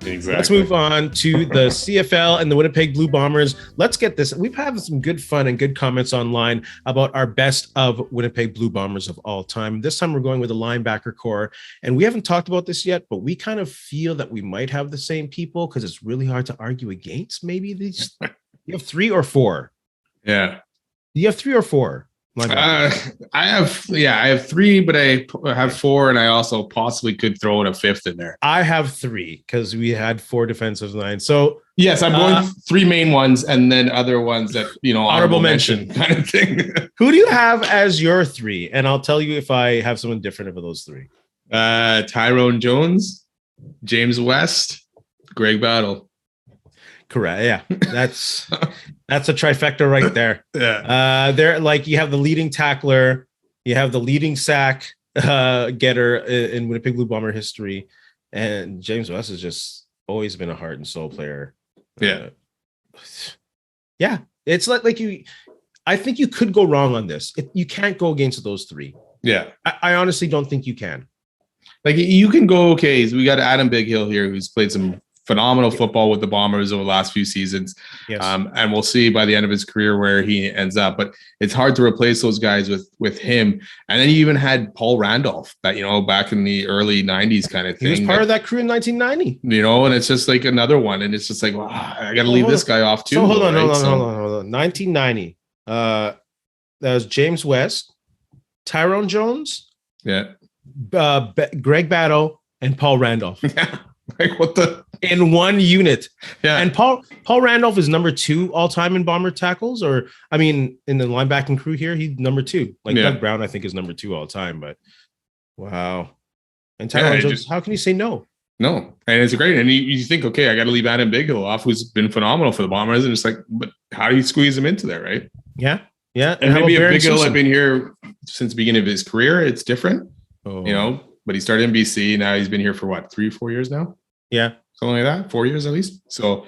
Exactly. Let's move on to the CFL and the Winnipeg Blue Bombers. Let's get this. We've had some good fun and good comments online about our best of Winnipeg Blue Bombers of all time. This time we're going with the linebacker core. And we haven't talked about this yet, but we kind of feel that we might have the same people because it's really hard to argue against maybe these. You have 3 or 4. Yeah. You have 3 or 4. I have 3, but I have 4, and I also possibly could throw in a 5th in there. I have 3 because we had 4 defensive lines. So yes, I'm going 3 main ones and then other ones that, honorable mention kind of thing. Who do you have as your 3? And I'll tell you if I have someone different of those 3. Tyrone Jones, James West, Greg Battle. Correct. Yeah, that's a trifecta right there. Yeah. They're like, you have the leading tackler, you have the leading sack getter in Winnipeg Blue Bomber history, and James West has just always been a heart and soul player. Yeah. Yeah, it's like you. I think you could go wrong on this. You can't go against those 3. Yeah. I honestly don't think you can. Like, you can go, okay, so we got Adam Big Hill here who's played some phenomenal football with the Bombers over the last few seasons. Yes. And we'll see by the end of his career where he ends up. But it's hard to replace those guys with him. And then you even had Paul Randolph that, back in the early 90s kind of thing. He was part of that crew in 1990. And it's just like another one. And it's just like, wow, I got to leave this guy off too. So hold on. 1990. That was James West, Tyrone Jones, Greg Battle, and Paul Randolph. Yeah. Like, what the? In one unit. Yeah. And Paul Randolph is number 2 all time in Bomber tackles, or I mean, in the linebacking crew here, he's number 2. Doug Brown, I think, is number 2 all time. But wow. And Tyrone Jones, how can you say no? No, and it's great. And you think, okay, I got to leave Adam Bighill off, who's been phenomenal for the Bombers, and it's like, but how do you squeeze him into there, right? Yeah, yeah. And maybe if Bighill had been here since the beginning of his career, it's different, But he started in BC. Now he's been here for what, 3 or 4 years now? Yeah. Something like that, 4 years at least. So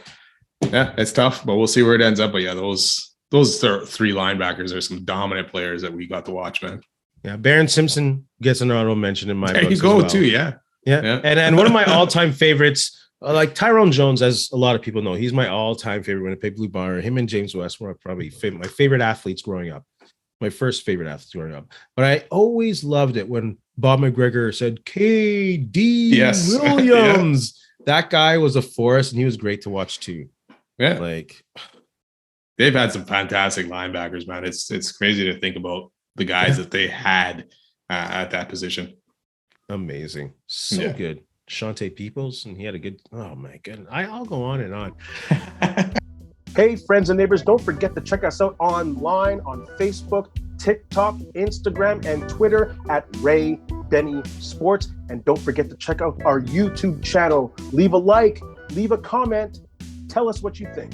yeah, it's tough, but we'll see where it ends up. But yeah, those 3 linebackers are some dominant players that we got to watch, man. Yeah, Baron Simpson gets an honorable mention in my there you go too. Yeah. And one of my all-time favorites, like Tyrone Jones, as a lot of people know, he's my all-time favorite Winnipeg Blue Bomber. Him and James West were probably my favorite athletes growing up. My first favorite athletes growing up. But I always loved it when Bob McGregor said K.D. Williams. That guy was a force, and he was great to watch too. Yeah. Like, they've had some fantastic linebackers, man. It's crazy to think about the guys that they had at that position. Amazing. So good. Shante Peoples, and he had a good, oh my goodness. I'll go on and on. Hey, friends and neighbors, don't forget to check us out online on Facebook, TikTok, Instagram, and Twitter at Ray Benny Sports. And don't forget to check out our YouTube channel. Leave a like, leave a comment, tell us what you think.